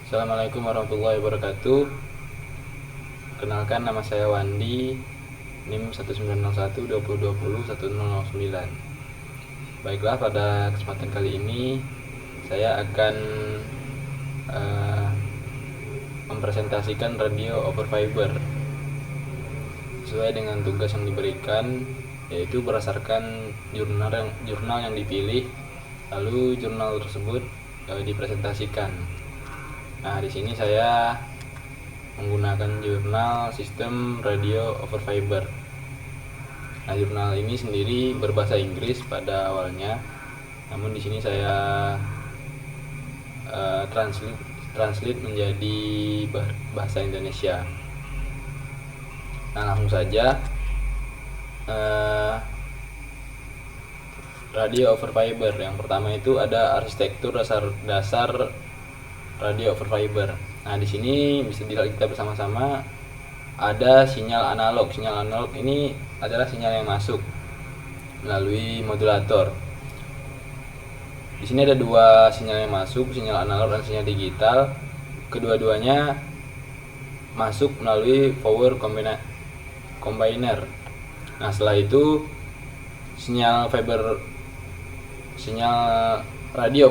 Assalamualaikum warahmatullahi wabarakatuh. Kenalkan, nama saya Wandi, NIM 1901 2020 1009. Baiklah, pada kesempatan kali ini saya akan mempresentasikan radio over fiber sesuai dengan tugas yang diberikan, yaitu berdasarkan jurnal yang dipilih, lalu jurnal tersebut dipresentasikan. Nah, di sini saya menggunakan jurnal sistem radio over fiber. Nah, jurnal ini sendiri berbahasa Inggris pada awalnya, namun di sini saya translate menjadi bahasa Indonesia. Nah, langsung saja. Radio over fiber yang pertama itu ada arsitektur dasar radio over fiber. Nah, di sini bisa dilihat kita bersama-sama ada sinyal analog. Sinyal analog ini adalah sinyal yang masuk melalui modulator. Di sini ada dua sinyal yang masuk, sinyal analog dan sinyal digital. Kedua-duanya masuk melalui power combiner. Nah, setelah itu sinyal radio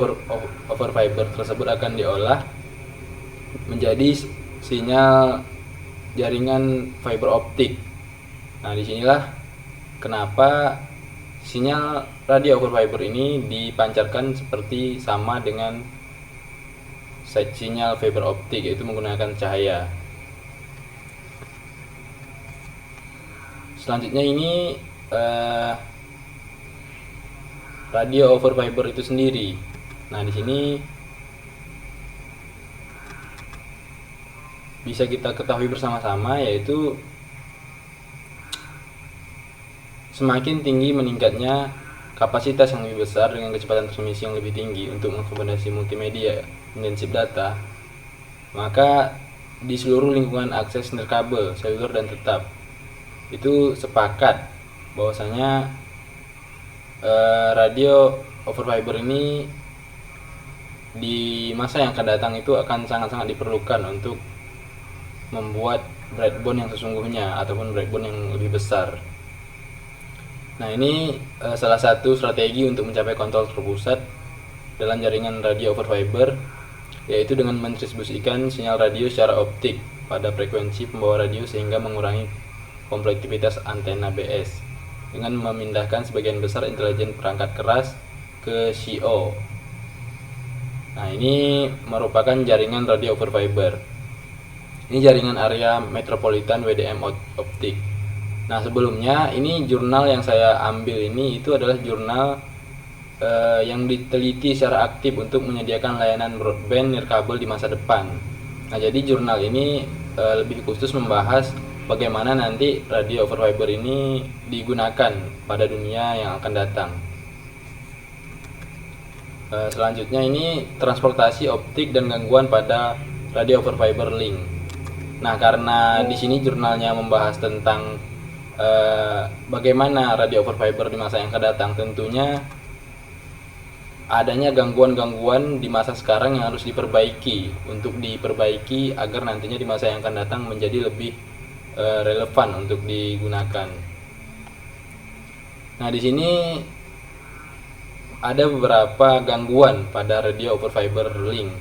over fiber tersebut akan diolah menjadi sinyal jaringan fiber optik. Nah, disinilah kenapa sinyal radio over fiber ini dipancarkan seperti sama dengan sinyal fiber optik, yaitu menggunakan cahaya. Selanjutnya ini radio over fiber itu sendiri. Nah, di sini bisa kita ketahui bersama-sama, yaitu semakin tinggi meningkatnya kapasitas yang lebih besar dengan kecepatan transmisi yang lebih tinggi untuk mengakomodasi multimedia intensif data, maka di seluruh lingkungan akses nirkabel, seluler dan tetap itu sepakat bahwasanya radio over fiber ini di masa yang akan datang itu akan sangat-sangat diperlukan untuk membuat breadband yang sesungguhnya ataupun breadband yang lebih besar. Nah, ini salah satu strategi untuk mencapai kontrol terpusat dalam jaringan radio over fiber, yaitu dengan mendistribusikan sinyal radio secara optik pada frekuensi pembawa radio sehingga mengurangi komplektivitas antena BS dengan memindahkan sebagian besar intelijen perangkat keras ke CO. Nah, ini merupakan jaringan radio over fiber. Ini jaringan area metropolitan WDM optik. Nah, sebelumnya ini jurnal yang saya ambil ini itu adalah jurnal yang diteliti secara aktif untuk menyediakan layanan broadband nirkabel di masa depan. Nah, jadi jurnal ini lebih khusus membahas bagaimana nanti radio over fiber ini digunakan pada dunia yang akan datang. Selanjutnya ini transportasi optik dan gangguan pada radio over fiber link. Nah, karena di sini jurnalnya membahas tentang bagaimana radio over fiber di masa yang akan datang, tentunya adanya gangguan-gangguan di masa sekarang yang harus diperbaiki agar nantinya di masa yang akan datang menjadi lebih relevan untuk digunakan. Nah, di sini ada beberapa gangguan pada radio over fiber link.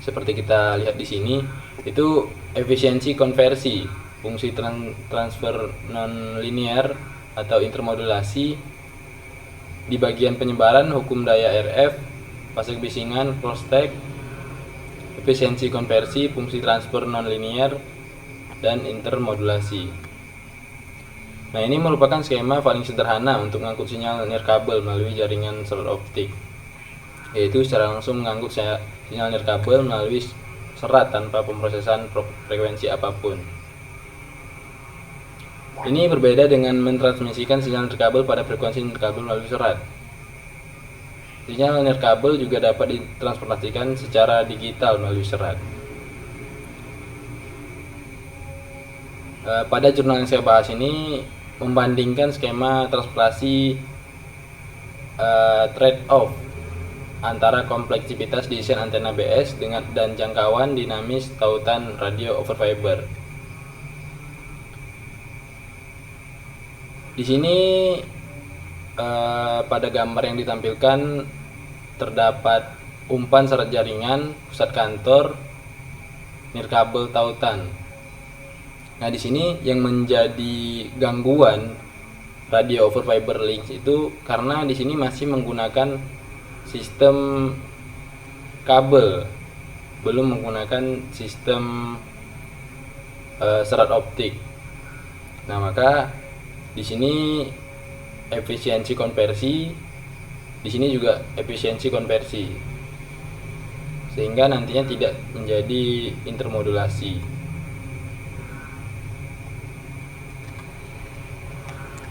Seperti kita lihat di sini, itu efisiensi konversi, fungsi transfer non-linear atau intermodulasi di bagian penyebaran, hukum daya RF, fase kebisingan, crosstalk, efisiensi konversi, fungsi transfer non-linear, dan intermodulasi. Nah, ini merupakan skema paling sederhana untuk mengangkut sinyal nirkabel melalui jaringan serat optik, yaitu secara langsung mengangkut sinyal nirkabel melalui serat tanpa pemrosesan frekuensi apapun. Ini berbeda dengan mentransmisikan sinyal nirkabel pada frekuensi nirkabel melalui serat. Sinyal nirkabel juga dapat ditransportasikan secara digital melalui serat. Pada jurnal yang saya bahas ini membandingkan skema transportasi trade-off antara kompleksitas desain antena BS dan jangkauan dinamis tautan radio over fiber. Di sini pada gambar yang ditampilkan terdapat umpan serat jaringan, pusat kantor, nirkabel tautan. Nah, di sini yang menjadi gangguan radio over fiber links itu karena di sini masih menggunakan sistem kabel, belum menggunakan sistem serat optik. Nah, maka di sini efisiensi konversi, di sini juga efisiensi konversi, sehingga nantinya tidak menjadi intermodulasi.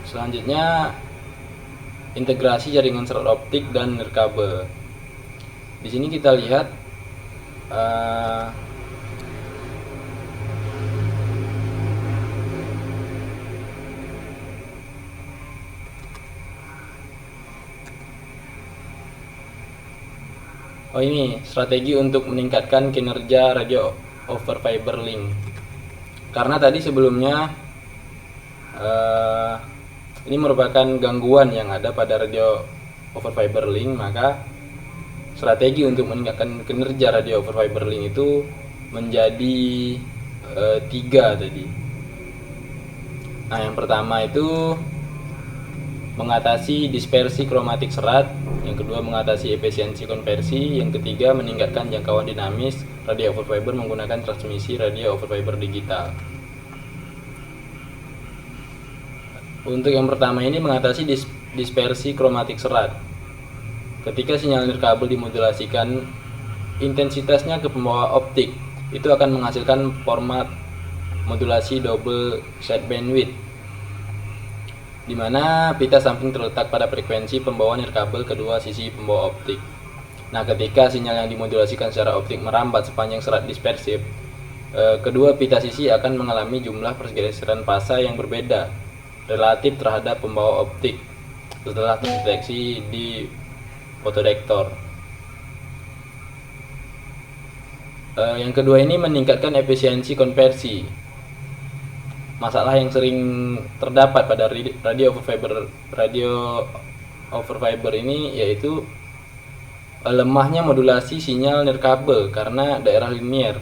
Selanjutnya integrasi jaringan serat optik dan nirkabel. Di sini kita lihat ini strategi untuk meningkatkan kinerja radio over fiber link. Karena tadi sebelumnya ini merupakan gangguan yang ada pada radio over fiber link, maka strategi untuk meningkatkan kinerja radio over fiber link itu menjadi 3 tadi. Nah, yang pertama itu mengatasi dispersi kromatik serat, yang kedua mengatasi efisiensi konversi, yang ketiga meningkatkan jangkauan dinamis radio over fiber menggunakan transmisi radio over fiber digital. Untuk yang pertama ini mengatasi dispersi kromatik serat. Ketika sinyal nirkabel dimodulasikan, intensitasnya ke pembawa optik itu akan menghasilkan format modulasi double sideband width, di mana pita samping terletak pada frekuensi pembawa nirkabel kedua sisi pembawa optik. Nah, ketika sinyal yang dimodulasikan secara optik merambat sepanjang serat dispersif, kedua pita sisi akan mengalami jumlah pergeseran fasa yang berbeda relatif terhadap pembawa optik setelah terdeteksi di fotodektor. Yang kedua ini meningkatkan efisiensi konversi. Masalah yang sering terdapat pada radio over fiber ini yaitu lemahnya modulasi sinyal nirkabel karena daerah linier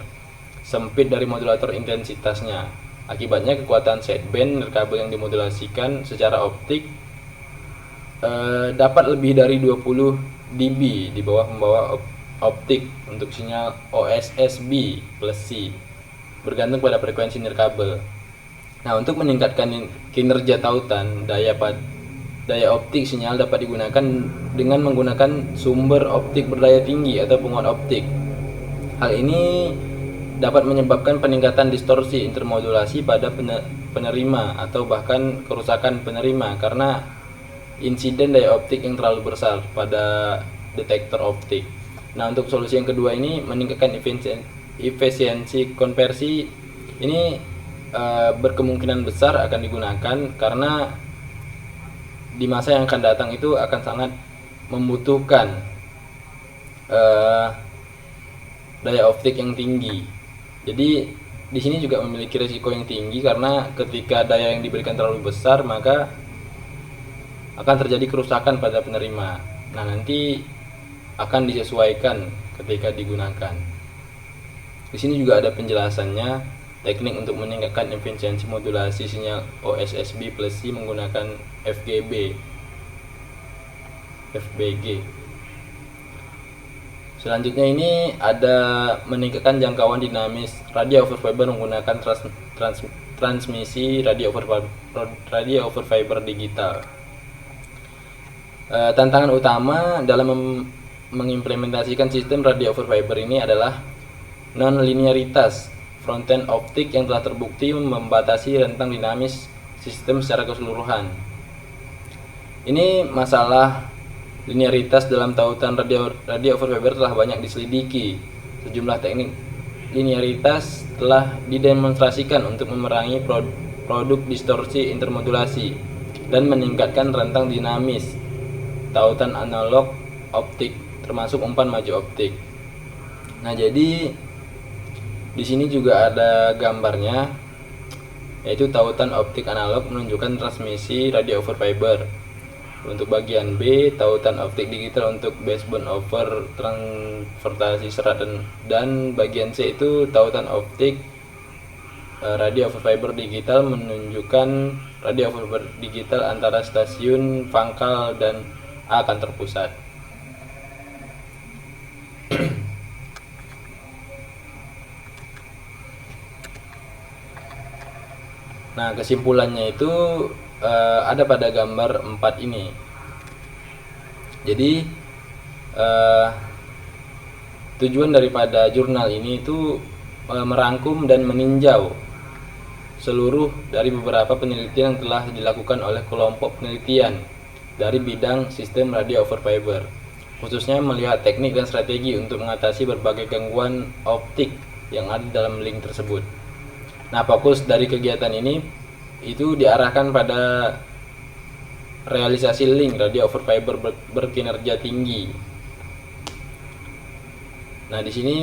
sempit dari modulator intensitasnya. Akibatnya kekuatan sideband nirkabel yang dimodulasikan secara optik dapat lebih dari 20 dB di bawah pembawa optik untuk sinyal OSSB plus C, bergantung pada frekuensi nirkabel. Nah, untuk meningkatkan kinerja tautan, daya optik sinyal dapat digunakan dengan menggunakan sumber optik berdaya tinggi atau penguat optik. Hal ini dapat menyebabkan peningkatan distorsi intermodulasi pada penerima atau bahkan kerusakan penerima karena insiden daya optik yang terlalu besar pada detektor optik. Nah, untuk solusi yang kedua ini meningkatkan efisiensi konversi ini berkemungkinan besar akan digunakan karena di masa yang akan datang itu akan sangat membutuhkan daya optik yang tinggi. Jadi di sini juga memiliki risiko yang tinggi karena ketika daya yang diberikan terlalu besar maka akan terjadi kerusakan pada penerima. Nah, nanti akan disesuaikan ketika digunakan. Di sini juga ada penjelasannya. Teknik untuk meningkatkan efisiensi modulasi sinyal OSSB plus C menggunakan FGB, FBG. Selanjutnya ini ada meningkatkan jangkauan dinamis radio over fiber menggunakan transmisi radio over fiber digital. Tantangan utama dalam mengimplementasikan sistem radio over fiber ini adalah non-linearitas frontend optik yang telah terbukti membatasi rentang dinamis sistem secara keseluruhan. Ini masalah linearitas dalam tautan radio over fiber telah banyak diselidiki. Sejumlah teknik linearitas telah didemonstrasikan untuk memerangi produk distorsi intermodulasi dan meningkatkan rentang dinamis tautan analog optik termasuk umpan maju optik. Nah, jadi di sini juga ada gambarnya, yaitu tautan optik analog menunjukkan transmisi radio over fiber. Untuk bagian B, tautan optik digital untuk baseband over transportasi serat, dan bagian C itu tautan optik radio over fiber digital menunjukkan radio over fiber digital antara stasiun pangkal dan A kantor pusat. Nah, kesimpulannya itu ada pada gambar 4 ini. Jadi tujuan daripada jurnal ini itu merangkum dan meninjau seluruh dari beberapa penelitian yang telah dilakukan oleh kelompok penelitian dari bidang sistem radio over fiber, khususnya melihat teknik dan strategi untuk mengatasi berbagai gangguan optik yang ada dalam link tersebut. Nah, fokus dari kegiatan ini itu diarahkan pada realisasi link radio over fiber berkinerja tinggi. Nah, di sini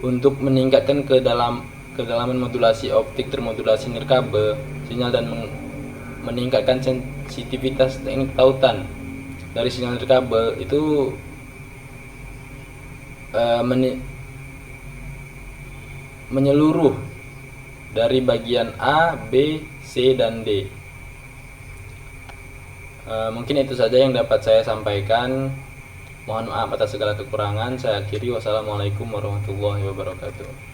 untuk meningkatkan kedalaman modulasi optik termodulasi nirkabel sinyal dan meningkatkan sensitivitas teknik tautan dari sinyal nirkabel itu menyeluruh dari bagian A, B, C, dan D. Mungkin itu saja yang dapat saya sampaikan. Mohon maaf atas segala kekurangan. Saya akhiri. Wassalamualaikum warahmatullahi wabarakatuh.